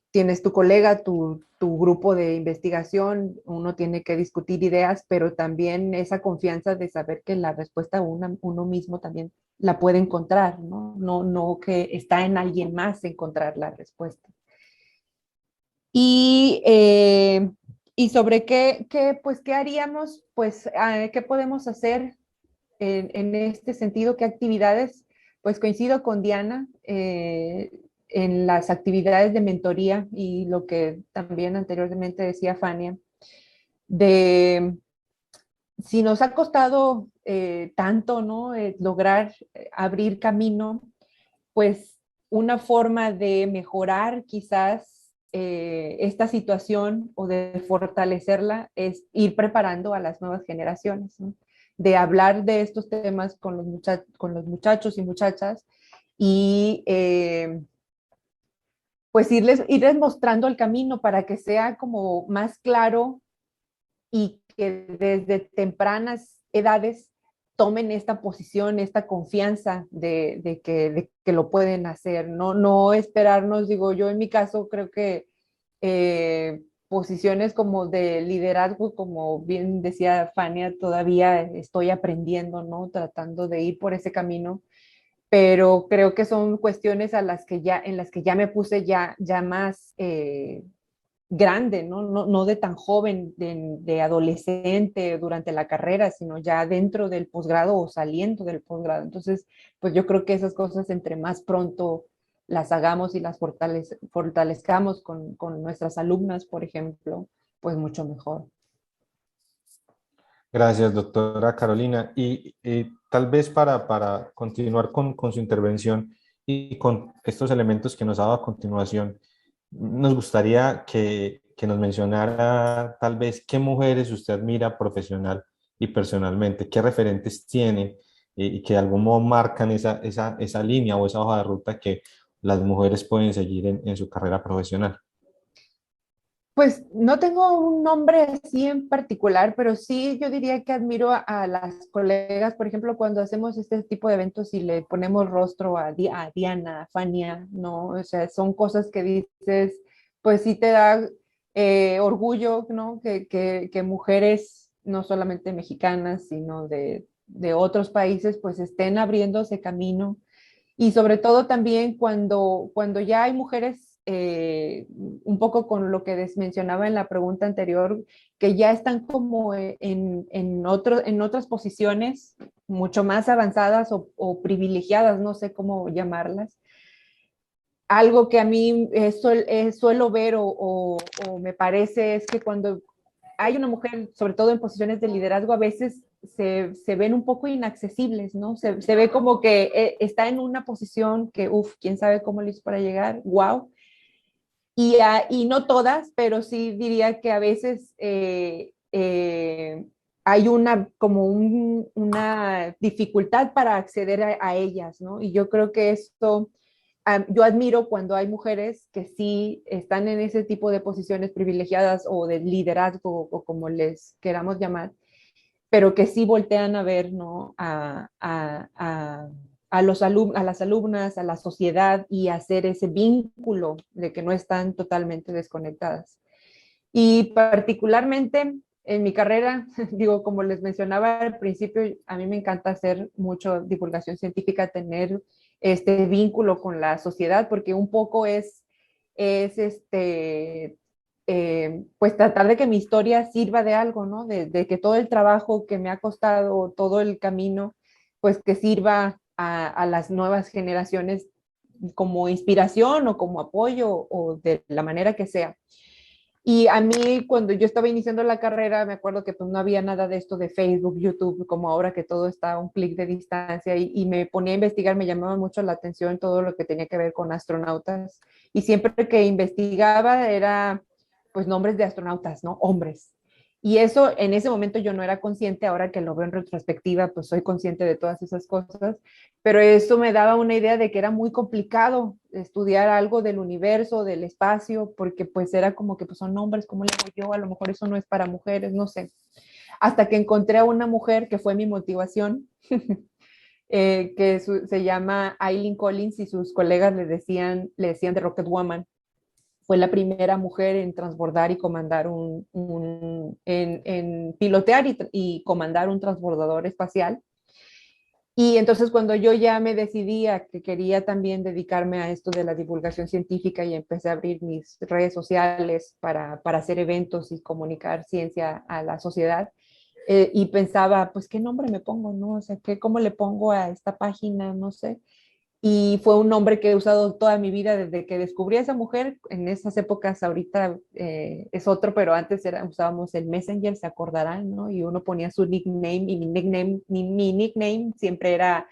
tienes tu colega, tu grupo de investigación, uno tiene que discutir ideas, pero también esa confianza de saber que la respuesta uno mismo también la puede encontrar, ¿no? No que está en alguien más encontrar la respuesta. Y, y sobre pues, ¿qué haríamos? Pues, ¿qué podemos hacer en este sentido? ¿Qué actividades? Pues coincido con Diana en las actividades de mentoría y lo que también anteriormente decía Fania, de si nos ha costado tanto, ¿no? Lograr abrir camino, pues una forma de mejorar quizás esta situación o de fortalecerla es ir preparando a las nuevas generaciones, ¿no? De hablar de estos temas con los muchachos y muchachas y pues irles mostrando el camino para que sea como más claro y que desde tempranas edades tomen esta posición, esta confianza de que lo pueden hacer, no esperarnos, digo yo en mi caso creo que posiciones como de liderazgo, como bien decía Fania, todavía estoy aprendiendo, ¿no? Tratando de ir por ese camino, pero creo que son cuestiones en las que ya me puse ya más grande, ¿no? No de tan joven, de adolescente durante la carrera, sino ya dentro del posgrado o saliendo del posgrado. Entonces, pues yo creo que esas cosas entre más pronto las hagamos y las fortalezcamos con nuestras alumnas, por ejemplo, pues mucho mejor. Gracias, doctora Carolina. Y tal vez para continuar con su intervención y con estos elementos que nos ha dado a continuación, nos gustaría que nos mencionara tal vez qué mujeres usted admira profesional y personalmente, qué referentes tiene y que de algún modo marcan esa línea o esa hoja de ruta que las mujeres pueden seguir en su carrera profesional. Pues no tengo un nombre así en particular, pero sí yo diría que admiro a las colegas, por ejemplo, cuando hacemos este tipo de eventos y le ponemos rostro a Diana, a Fania, ¿no? O sea, son cosas que dices, pues sí te da orgullo, ¿no? Que mujeres, no solamente mexicanas, sino de otros países, pues estén abriéndose camino y sobre todo también cuando ya hay mujeres, un poco con lo que mencionaba en la pregunta anterior, que ya están como en otras posiciones mucho más avanzadas o privilegiadas, no sé cómo llamarlas. Algo que a mí suelo ver o me parece es que cuando hay una mujer, sobre todo en posiciones de liderazgo, a veces se ven un poco inaccesibles, ¿no? Se ve como que está en una posición que, uff, quién sabe cómo le hizo para llegar, wow. Y no todas, pero sí diría que a veces hay una dificultad para acceder a ellas, ¿no? Y yo creo que esto, yo admiro cuando hay mujeres que sí están en ese tipo de posiciones privilegiadas o de liderazgo o como les queramos llamar, pero que sí voltean a ver, ¿no? A a las alumnas, a la sociedad y hacer ese vínculo de que no están totalmente desconectadas. Y particularmente en mi carrera, digo, como les mencionaba al principio, a mí me encanta hacer mucho divulgación científica, tener este vínculo con la sociedad, porque un poco pues tratar de que mi historia sirva de algo, ¿no? De que todo el trabajo que me ha costado, todo el camino, pues que sirva a las nuevas generaciones como inspiración o como apoyo o de la manera que sea. Y a mí, cuando yo estaba iniciando la carrera, me acuerdo que pues no había nada de esto de Facebook, YouTube, como ahora que todo está a un clic de distancia y me ponía a investigar, me llamaba mucho la atención todo lo que tenía que ver con astronautas. Y siempre que investigaba era pues nombres de astronautas, ¿no? Hombres. Y eso en ese momento yo no era consciente, ahora que lo veo en retrospectiva, pues soy consciente de todas esas cosas, pero eso me daba una idea de que era muy complicado estudiar algo del universo, del espacio, porque pues era como que pues son hombres, ¿cómo le hago yo? A lo mejor eso no es para mujeres, no sé. Hasta que encontré a una mujer que fue mi motivación, se llama Eileen Collins y sus colegas le decían de Rocket Woman. Fue la primera mujer en transbordar y comandar en pilotear y comandar un transbordador espacial. Y entonces cuando yo ya me decidí a que quería también dedicarme a esto de la divulgación científica y empecé a abrir mis redes sociales para hacer eventos y comunicar ciencia a la sociedad, y pensaba, pues, ¿qué nombre me pongo? ¿No? O sea, ¿cómo le pongo a esta página? No sé. Y fue un nombre que he usado toda mi vida desde que descubrí a esa mujer. En esas épocas, ahorita es otro, pero antes usábamos el Messenger, se acordarán, ¿no? Y uno ponía su nickname y mi nickname siempre era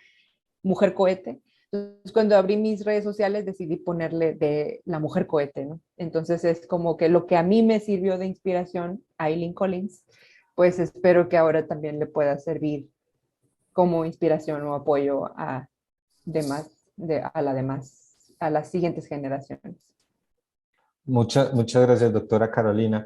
Mujer Cohete. Entonces, cuando abrí mis redes sociales, decidí ponerle de la Mujer Cohete, ¿no? Entonces, es como que lo que a mí me sirvió de inspiración, a Eileen Collins, pues espero que ahora también le pueda servir como inspiración o apoyo a las siguientes generaciones. Muchas gracias, doctora Carolina.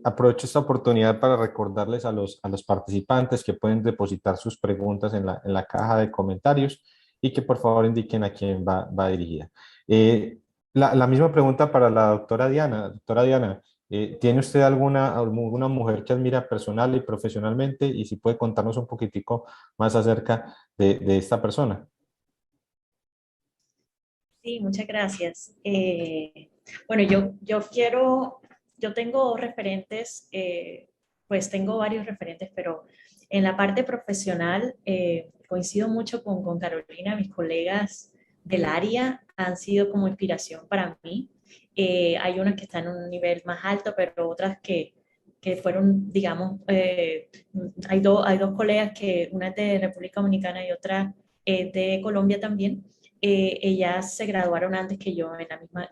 Aprovecho esta oportunidad para recordarles a los participantes que pueden depositar sus preguntas en la caja de comentarios y que por favor indiquen a quién va dirigida. La misma pregunta para la doctora Diana. Doctora Diana, ¿tiene usted alguna mujer que admira personal y profesionalmente? Y si puede contarnos un poquitico más acerca de esta persona. Sí, muchas gracias. Bueno, yo tengo referentes, pues tengo varios referentes, pero en la parte profesional coincido mucho con Carolina, mis colegas del área han sido como inspiración para mí. Hay unas que están en un nivel más alto, pero otras que fueron, digamos, hay dos colegas que una es de República Dominicana y otra es de Colombia también. Ellas se graduaron antes que yo en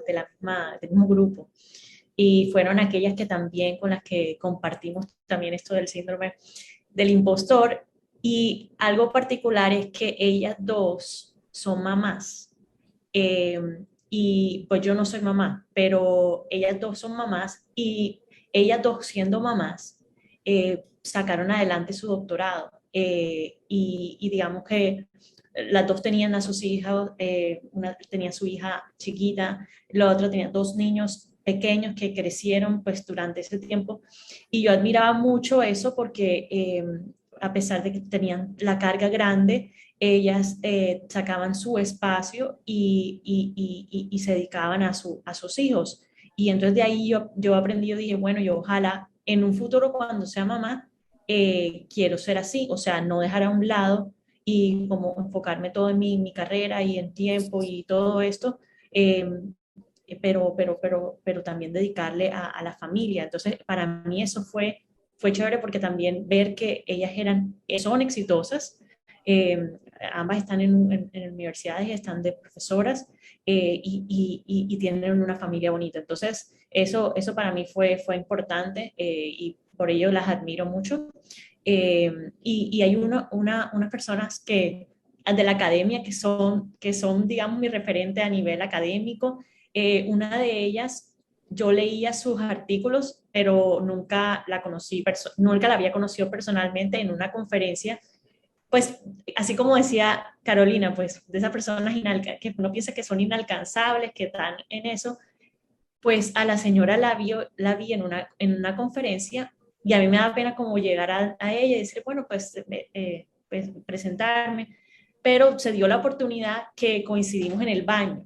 del mismo grupo y fueron aquellas que también con las que compartimos también esto del síndrome del impostor, y algo particular es que ellas dos son mamás. eh, y pues yo no soy mamá, pero ellas dos son mamás y ellas dos siendo mamás sacaron adelante su doctorado, y digamos que las dos tenían a sus hijas, una tenía su hija chiquita, la otra tenía dos niños pequeños que crecieron pues durante ese tiempo, y yo admiraba mucho eso porque a pesar de que tenían la carga grande, ellas sacaban su espacio y se dedicaban a sus hijos. Y entonces de ahí yo aprendí, yo dije, bueno, yo ojalá en un futuro cuando sea mamá, quiero ser así, o sea, no dejar a un lado y como enfocarme todo en mi carrera y en tiempo y todo esto, eh, pero también dedicarle a la familia. Entonces, para mí eso fue chévere porque también ver que ellas son exitosas, ambas están en universidades, están de profesoras, y tienen una familia bonita. Entonces, eso para mí fue importante, y por ello las admiro mucho. y hay unas personas que, de la academia que son, digamos, mi referente a nivel académico. Una de ellas, yo leía sus artículos, pero nunca nunca la había conocido personalmente en una conferencia. Pues, así como decía Carolina, pues, de esas personas que uno piensa que son inalcanzables, que están en eso, pues a la señora la vi en una conferencia y a mí me da pena como llegar a ella y decir, bueno, pues presentarme, pero se dio la oportunidad que coincidimos en el baño.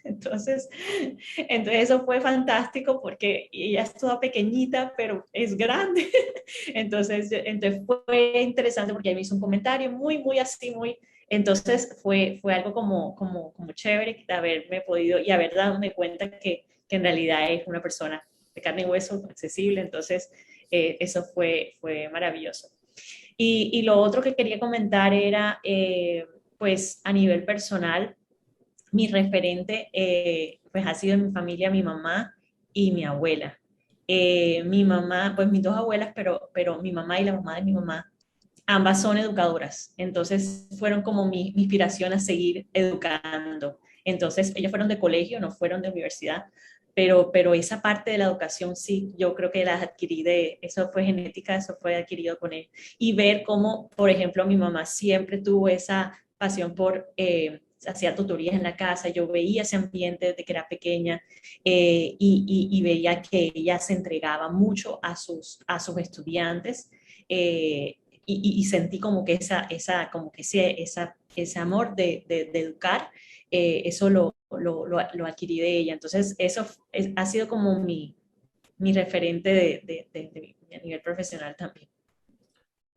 Entonces, eso fue fantástico porque ella es toda pequeñita, pero es grande. Entonces fue interesante porque ella me hizo un comentario muy así, entonces fue algo como chévere de haberme podido y haber dado cuenta que en realidad es una persona de carne y hueso, accesible. Entonces, eso fue maravilloso. Y lo otro que quería comentar era, pues a nivel personal, mi referente pues ha sido en mi familia mi mamá y mi abuela. Mi mamá, pues mis dos abuelas, pero mi mamá y la mamá de mi mamá, ambas son educadoras, entonces fueron como mi inspiración a seguir educando. Entonces, ellas fueron de colegio, no fueron de universidad, pero esa parte de la educación sí, yo creo que las adquirí eso fue genética, eso fue adquirido con él. Y ver cómo, por ejemplo, mi mamá siempre tuvo esa pasión por, hacía tutorías en la casa, yo veía ese ambiente desde que era pequeña, y veía que ella se entregaba mucho a sus estudiantes, y sentí como que ese amor de educar, eso lo adquirí de ella. Entonces, eso ha sido como mi referente a nivel profesional también.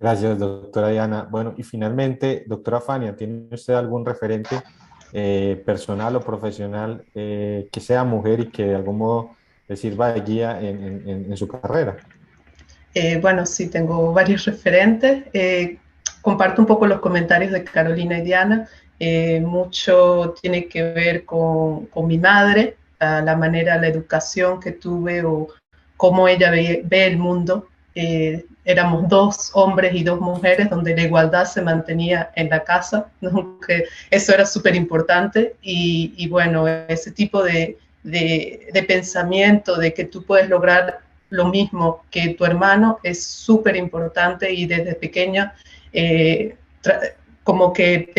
Gracias, doctora Diana. Bueno, y finalmente, doctora Fania, ¿tiene usted algún referente personal o profesional que sea mujer y que de algún modo le sirva de guía en su carrera? Bueno, sí, tengo varios referentes. Comparto un poco los comentarios de Carolina y Diana. Mucho tiene que ver con mi madre, la manera, la educación que tuve o cómo ella ve el mundo. Éramos dos hombres y dos mujeres donde la igualdad se mantenía en la casa, ¿no? Que eso era súper importante y bueno, ese tipo de pensamiento de que tú puedes lograr lo mismo que tu hermano es súper importante y desde pequeña como que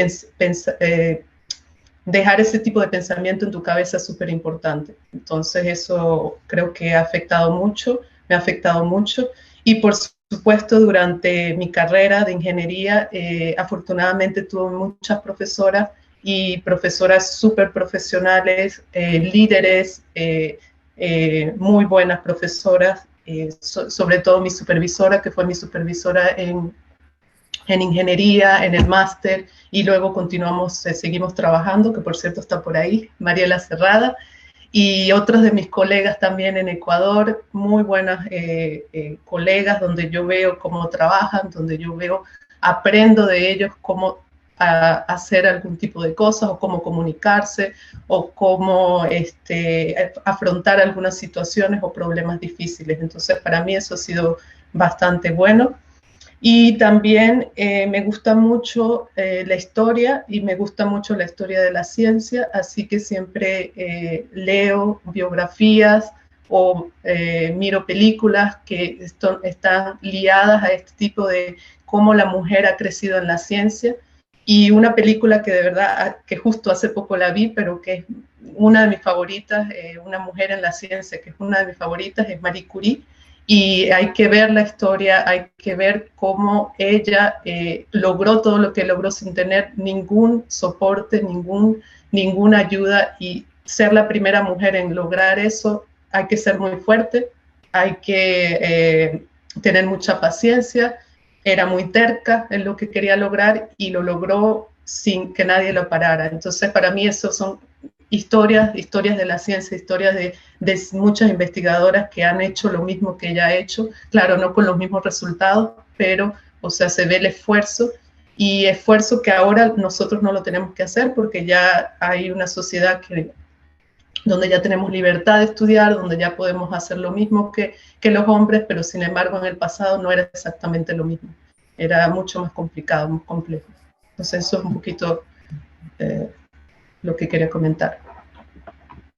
dejar ese tipo de pensamiento en tu cabeza es súper importante. Entonces eso creo que ha afectado mucho, me ha afectado mucho y por supuesto durante mi carrera de ingeniería afortunadamente tuve muchas profesoras y profesoras súper profesionales, líderes, muy buenas profesoras, sobre todo mi supervisora, que fue mi supervisora en ingeniería, en el máster, y luego continuamos, seguimos trabajando, que por cierto está por ahí, Mariela Cerrada, y otros de mis colegas también en Ecuador, muy buenas colegas, donde yo veo cómo trabajan, donde yo veo, aprendo de ellos cómo hacer algún tipo de cosas o cómo comunicarse o cómo afrontar algunas situaciones o problemas difíciles. Entonces, para mí eso ha sido bastante bueno. Y también me gusta mucho la historia y me gusta mucho la historia de la ciencia, así que siempre leo biografías o miro películas que están liadas a este tipo de cómo la mujer ha crecido en la ciencia. Y una película que de verdad, que justo hace poco la vi, pero que es una de mis favoritas, una mujer en la ciencia, que es una de mis favoritas, es Marie Curie. Y hay que ver la historia, hay que ver cómo ella logró todo lo que logró sin tener ningún soporte, ninguna ayuda, y ser la primera mujer en lograr eso. Hay que ser muy fuerte, hay que tener mucha paciencia. Era muy terca en lo que quería lograr y lo logró sin que nadie lo parara. Entonces, para mí, eso son historias de la ciencia, historias de muchas investigadoras que han hecho lo mismo que ella ha hecho. Claro, no con los mismos resultados, pero, o sea, se ve el esfuerzo y esfuerzo que ahora nosotros no lo tenemos que hacer porque ya hay una sociedad donde ya tenemos libertad de estudiar, donde ya podemos hacer lo mismo que los hombres, pero sin embargo en el pasado no era exactamente lo mismo. era mucho más complicado, más complejo. Entonces eso es un poquito lo que quería comentar.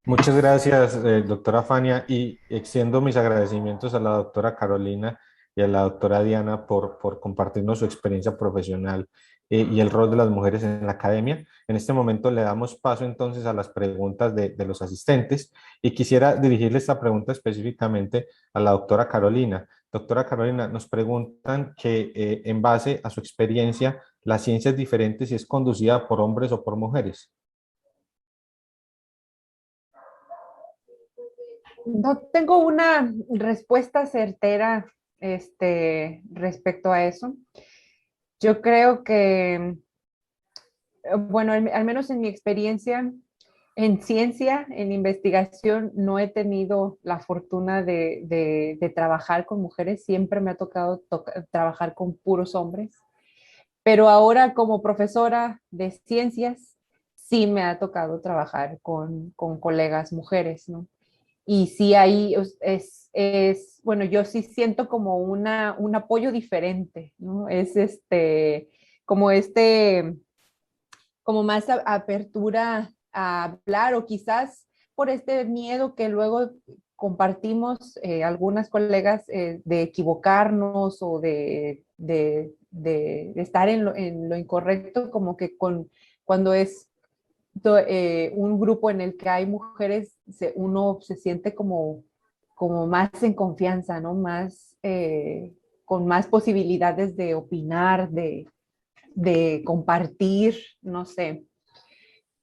Muchas gracias, doctora Fania, y extiendo mis agradecimientos a la doctora Carolina y a la doctora Diana por compartirnos su experiencia profesional y el rol de las mujeres en la academia. En este momento le damos paso entonces a las preguntas de los asistentes y quisiera dirigirle esta pregunta específicamente a la doctora Carolina. Doctora Carolina, nos preguntan que en base a su experiencia, ¿la ciencia es diferente si es conducida por hombres o por mujeres? No tengo una respuesta certera respecto a eso. Yo creo que, bueno, al menos en mi experiencia en ciencia, en investigación, no he tenido la fortuna de trabajar con mujeres. Siempre me ha tocado trabajar con puros hombres. Pero ahora como profesora de ciencias, sí me ha tocado trabajar con colegas mujeres, ¿no? Y sí, ahí bueno, yo sí siento como un apoyo diferente, ¿no? Es como como más apertura a hablar o quizás por este miedo que luego compartimos algunas colegas de equivocarnos o de estar en lo incorrecto, como que cuando es un grupo en el que hay mujeres, uno se siente como más en confianza, ¿no? Más, con más posibilidades de opinar, de compartir, no sé,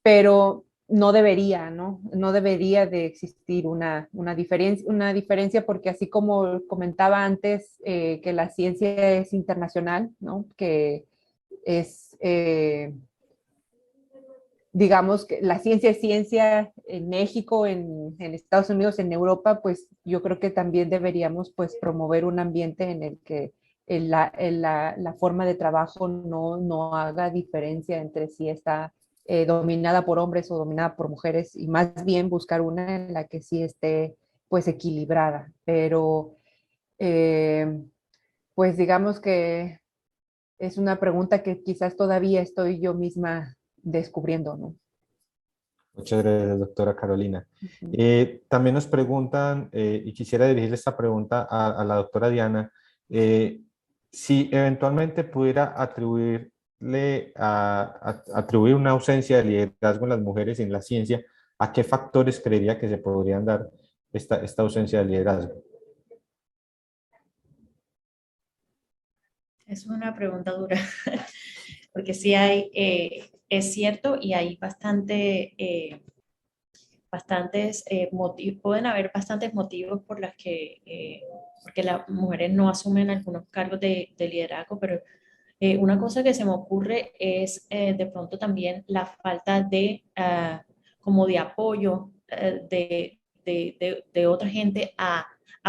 pero no debería, ¿no? No debería de existir una diferencia porque así como comentaba antes, que la ciencia es internacional, ¿no? Que es, digamos que la ciencia es ciencia en México, en Estados Unidos, en Europa, pues yo creo que también deberíamos pues promover un ambiente en el que la forma de trabajo no haga diferencia entre si está dominada por hombres o dominada por mujeres y más bien buscar una en la que sí esté pues equilibrada. Pero eh, pues digamos que es una pregunta que quizás todavía estoy yo misma descubriendo, ¿no? Muchas gracias, doctora Carolina. Ujú. También nos preguntan, y quisiera dirigirle esta pregunta a la doctora Diana, si eventualmente pudiera atribuir una ausencia de liderazgo en las mujeres en la ciencia, ¿a qué factores creería que se podrían dar esta ausencia de liderazgo? Es una pregunta dura, porque sí hay, es cierto y hay pueden haber bastantes motivos por las porque las mujeres no asumen algunos cargos de liderazgo, pero una cosa que se me ocurre es de pronto también la falta como de apoyo de otra gente a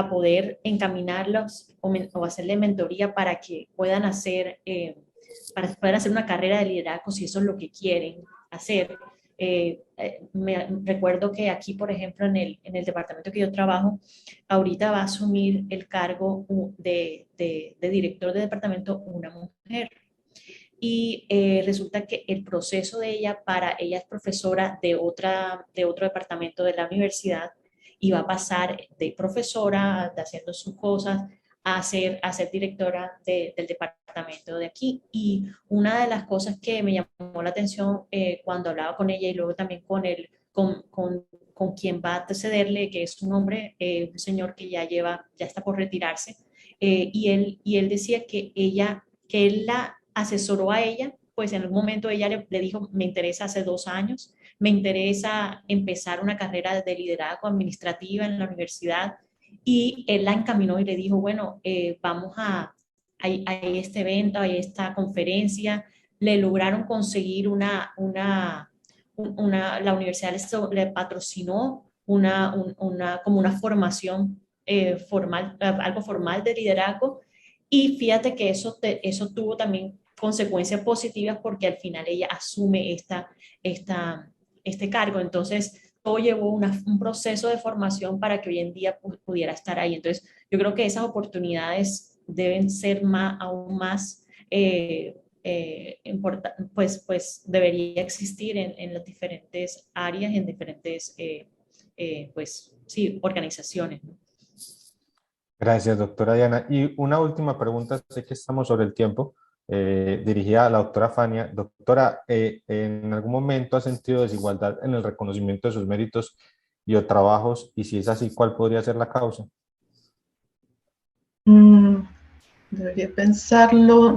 poder encaminarlos o hacerle mentoría para hacer una carrera de liderazgo si eso es lo que quieren hacer. Recuerdo que aquí, por ejemplo, en el departamento que yo trabajo, ahorita va a asumir el cargo de director de departamento una mujer. Y resulta que el proceso de ella es profesora de otro departamento de la universidad y va a pasar de profesora, de haciendo sus cosas, a ser directora del departamento de aquí. Y una de las cosas que me llamó la atención cuando hablaba con ella y luego también con quien va a cederle, que es un hombre, un señor que ya está por retirarse, y él decía que él la asesoró a ella, pues en algún momento ella le dijo, me interesa hace 2 años, me interesa empezar una carrera de liderazgo administrativa en la universidad, y él la encaminó y le dijo, bueno, vamos a este evento, a esta conferencia. Le lograron conseguir la universidad le patrocinó como una formación formal, algo formal de liderazgo, y fíjate que eso tuvo también consecuencias positivas porque al final ella asume este cargo. Entonces, todo llevó un proceso de formación para que hoy en día pudiera estar ahí. Entonces, yo creo que esas oportunidades deben ser aún más pues debería existir en las diferentes áreas, en diferentes pues, sí, organizaciones, ¿no? Gracias, doctora Diana. Y una última pregunta, sé que estamos sobre el tiempo, dirigida a la doctora Fania. Doctora, ¿en algún momento ha sentido desigualdad en el reconocimiento de sus méritos y o trabajos? Y si es así, ¿cuál podría ser la causa? Debería pensarlo.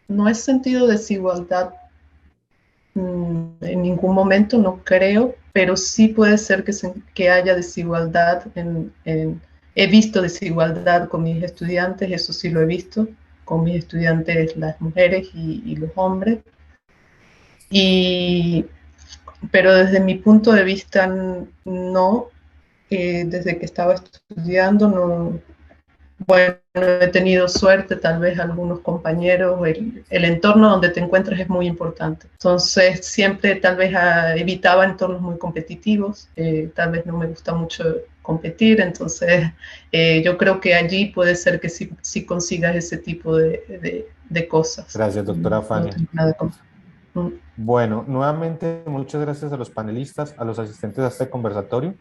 No he sentido desigualdad en ningún momento, no creo, pero sí puede ser que haya desigualdad he visto desigualdad con mis estudiantes, eso sí lo he visto, con mis estudiantes las mujeres y los hombres. Pero desde mi punto de vista no, desde que estaba estudiando no. Bueno, he tenido suerte, tal vez algunos compañeros, el entorno donde te encuentras es muy importante. Entonces, siempre tal vez evitaba entornos muy competitivos, tal vez no me gusta mucho competir, entonces yo creo que allí puede ser que sí consigas ese tipo de cosas. Gracias, doctora No Fania. tengo nada con... Bueno, nuevamente muchas gracias a los panelistas, a los asistentes a este conversatorio.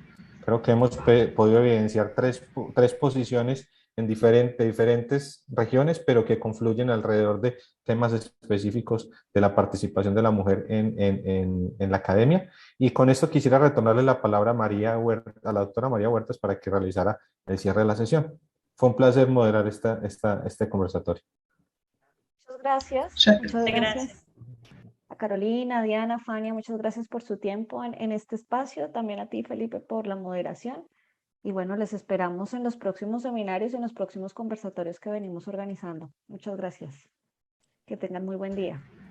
Creo que hemos podido evidenciar tres posiciones en diferentes regiones, pero que confluyen alrededor de temas específicos de la participación de la mujer en la academia. Y con esto quisiera retornarle la palabra a a la doctora María Huertas para que realizara el cierre de la sesión. Fue un placer moderar este conversatorio. Muchas gracias. Ya. Muchas Gracias. gracias a Carolina, Diana, Fania, muchas gracias por su tiempo en este espacio. También a ti, Felipe, por la moderación. Y bueno, les esperamos en los próximos seminarios y en los próximos conversatorios que venimos organizando. Muchas gracias. Que tengan muy buen día.